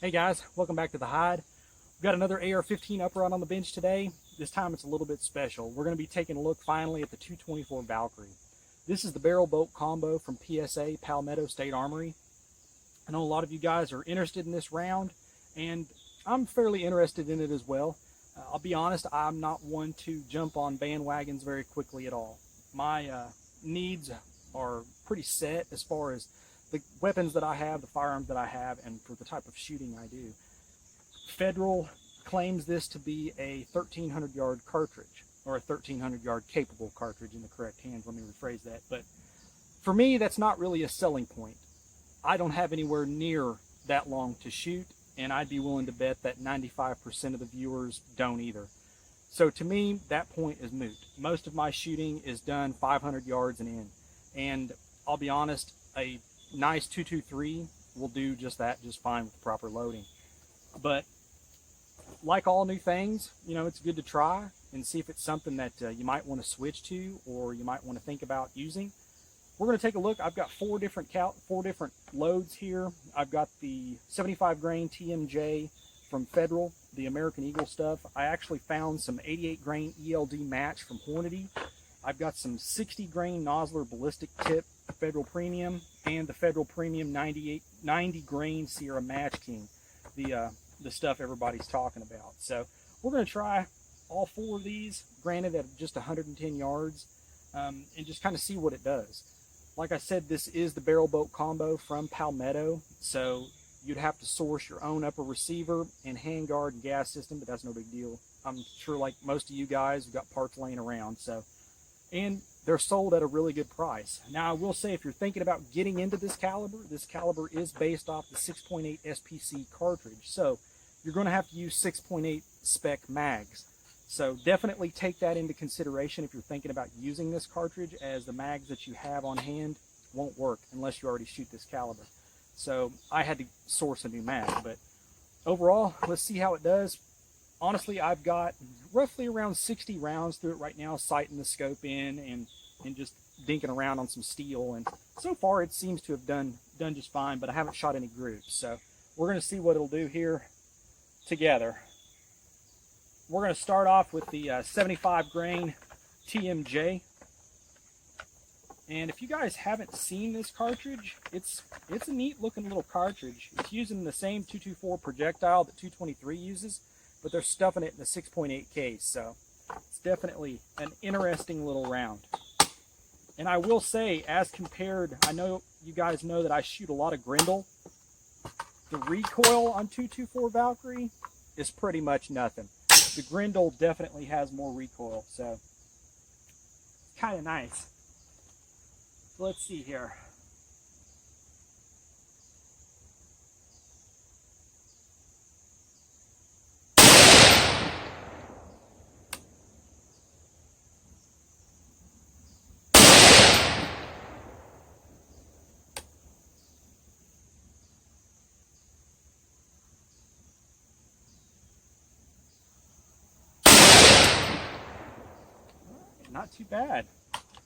Hey guys, welcome back to the hide. We've got another AR-15 upright on the bench today. This time it's a little bit special. We're going to be taking a look finally at the 224 Valkyrie. This is the barrel bolt combo from PSA Palmetto State Armory. I know a lot of you guys are interested in this round, and I'm fairly interested in it as well. I'll be honest, I'm not one to jump on bandwagons very quickly at all. My needs are pretty set as far as the weapons that I have, the firearms that I have, and for the type of shooting I do. Federal claims this to be a 1,300 yard cartridge, or a 1,300 yard capable cartridge in the correct hands. Let me rephrase that. But for me, that's not really a selling point. I don't have anywhere near that long to shoot, and I'd be willing to bet that 95% of the viewers don't either. So to me, that point is moot. Most of my shooting is done 500 yards and in. And I'll be honest, a nice 223 will do just that just fine with proper loading. But like all new things, it's good to try and see if it's something that you might want to switch to, or you might want to think about using. We're going to take a look. I've got four different loads here. I've got the 75 grain TMJ from Federal, the American Eagle stuff. I actually found some 88 grain ELD match from Hornady. I've got some 60 grain Nosler ballistic tip Federal Premium, and the Federal Premium 90 grain Sierra Match King, the stuff everybody's talking about. So we're going to try all four of these, granted at just 110 yards, and just kind of see what it does. Like I said, this is the barrel bolt combo from Palmetto, so you'd have to source your own upper receiver and handguard and gas system, but that's no big deal. I'm sure like most of you guys, we've got parts laying around, and they're sold at a really good price. Now, I will say, if you're thinking about getting into this caliber is based off the 6.8 SPC cartridge. So you're going to have to use 6.8 spec mags. So definitely take that into consideration if you're thinking about using this cartridge, as the mags that you have on hand won't work unless you already shoot this caliber. So I had to source a new mag, but overall, let's see how it does. Honestly, I've got roughly around 60 rounds through it right now, sighting the scope in and just dinking around on some steel. And so far, it seems to have done just fine, but I haven't shot any groups. So we're going to see what it'll do here together. We're going to start off with the 75 grain TMJ. And if you guys haven't seen this cartridge, it's a neat looking little cartridge. It's using the same 224 projectile that 223 uses, but they're stuffing it in the 6.8 case, so it's definitely an interesting little round. And I will say, as compared, I know you guys know that I shoot a lot of Grendel. The recoil on 224 Valkyrie is pretty much nothing. The Grendel definitely has more recoil, so it's kind of nice. So let's see here. Not too bad.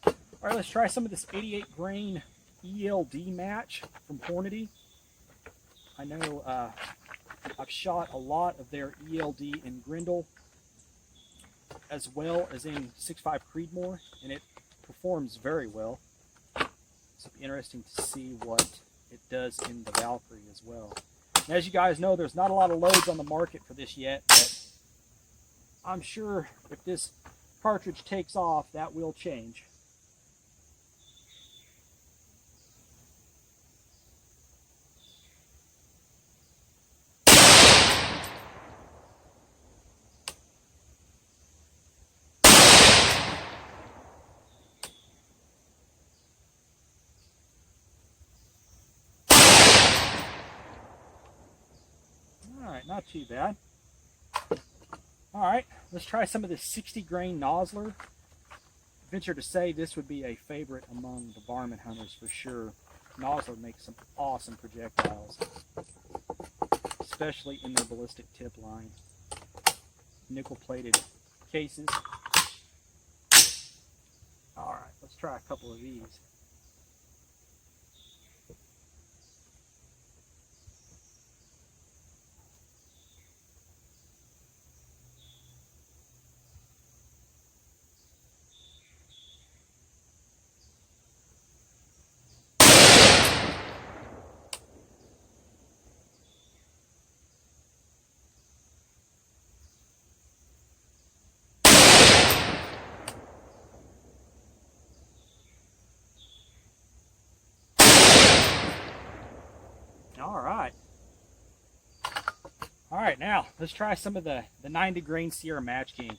All right, let's try some of this 88 grain ELD match from Hornady. I know I've shot a lot of their ELD in Grendel, as well as in 6.5 Creedmoor, and it performs very well. So it'll be interesting to see what it does in the Valkyrie as well. And as you guys know, there's not a lot of loads on the market for this yet, but I'm sure if this cartridge takes off, that will change. All right, not too bad. All right, let's try some of this 60 grain Nosler. Venture to say this would be a favorite among the varmint hunters for sure. Nosler makes some awesome projectiles, especially in their ballistic tip line. Nickel-plated cases. All right, let's try a couple of these. All right, now let's try some of the 90 grain Sierra Match King.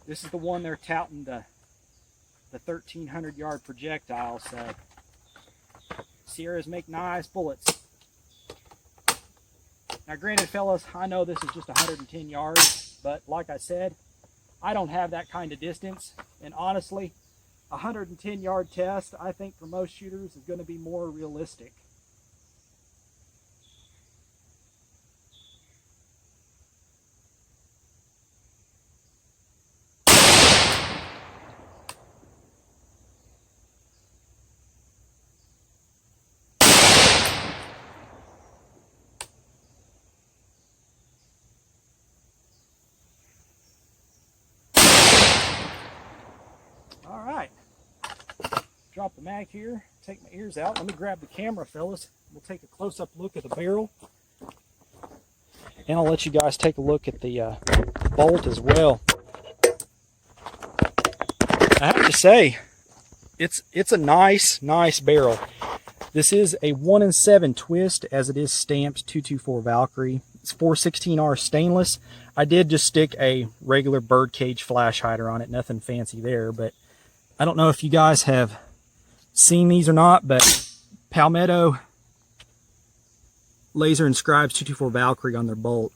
This is the one they're touting the 1,300 yard projectile. So Sierras make nice bullets. Now granted, fellas, I know this is just 110 yards, but like I said, I don't have that kind of distance. And honestly, a 110 yard test, I think for most shooters is going to be more realistic. All right, drop the mag here, take my ears out. Let me grab the camera, fellas. We'll take a close-up look at the barrel. And I'll let you guys take a look at the bolt as well. I have to say, it's a nice barrel. This is a 1-in-7 twist, as it is stamped 224 Valkyrie. It's 416R stainless. I did just stick a regular birdcage flash hider on it, nothing fancy there, but I don't know if you guys have seen these or not, but Palmetto laser inscribes 224 Valkyrie on their bolt.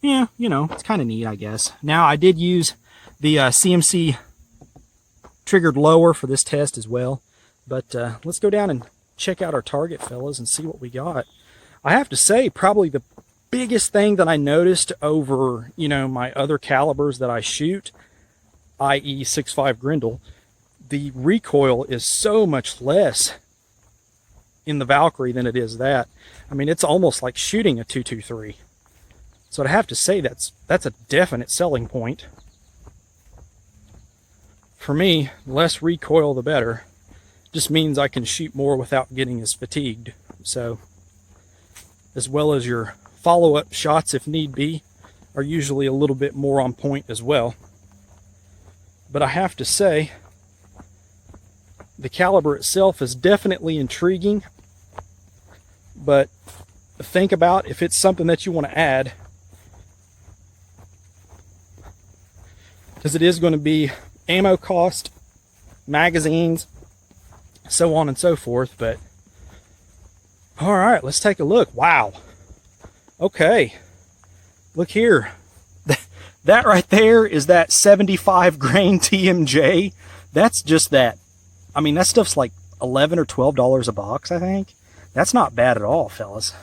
Yeah, you know, it's kind of neat, I guess. Now, I did use the CMC triggered lower for this test as well, but let's go down and check out our target, fellas, and see what we got. I have to say, probably the biggest thing that I noticed over, you know, my other calibers that I shoot, i.e. 6.5 Grendel, the recoil is so much less in the Valkyrie than it is that. I mean, it's almost like shooting a 223. So I have to say that's a definite selling point. For me, less recoil the better. Just means I can shoot more without getting as fatigued. So, as well as your follow-up shots, if need be, are usually a little bit more on point as well. But I have to say, the caliber itself is definitely intriguing, but think about if it's something that you want to add, because it is going to be ammo cost, magazines, so on and so forth. But all right, let's take a look. Wow. Okay, look here. That right there is that 75 grain TMJ. That's just that. I mean, that stuff's like $11 or $12 a box, I think. That's not bad at all, fellas.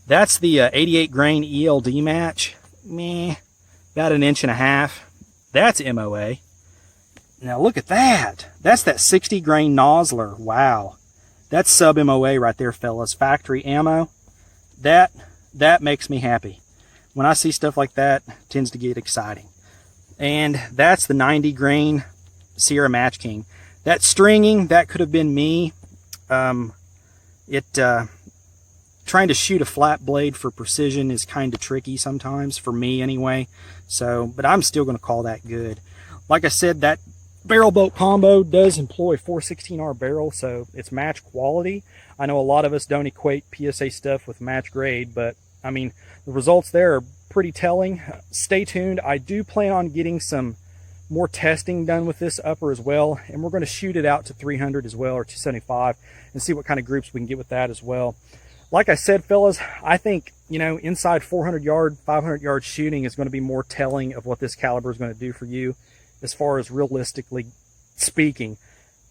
That's the 88 grain ELD match. Meh, about 1.5 inches. That's MOA. Now look at that. That's that 60 grain Nosler. Wow. That's sub MOA right there, fellas. Factory ammo. That makes me happy. When I see stuff like that, it tends to get exciting. And that's the 90 grain Sierra Match King. That stringing, that could have been me. Trying to shoot a flat blade for precision is kind of tricky sometimes, for me anyway. So, but I'm still going to call that good. Like I said, that barrel boat combo does employ 416R barrel, so it's match quality. I know a lot of us don't equate PSA stuff with match grade, but I mean, the results there are pretty telling. Stay tuned. I do plan on getting some more testing done with this upper as well, and we're going to shoot it out to 300 as well, or 275, and see what kind of groups we can get with that as well. Like I said, fellas, I think, you know, inside 400 yard, 500 yard shooting is going to be more telling of what this caliber is going to do for you, as far as realistically speaking.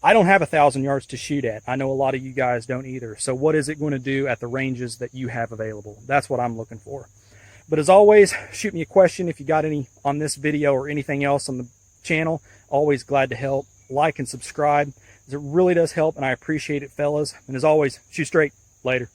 I don't have 1,000 yards to shoot at. I know a lot of you guys don't either. So what is it going to do at the ranges that you have available? That's what I'm looking for. But as always, shoot me a question if you got any on this video or anything else on the channel. Always glad to help. Like and subscribe. It really does help, and I appreciate it, fellas. And as always, shoot straight. Later.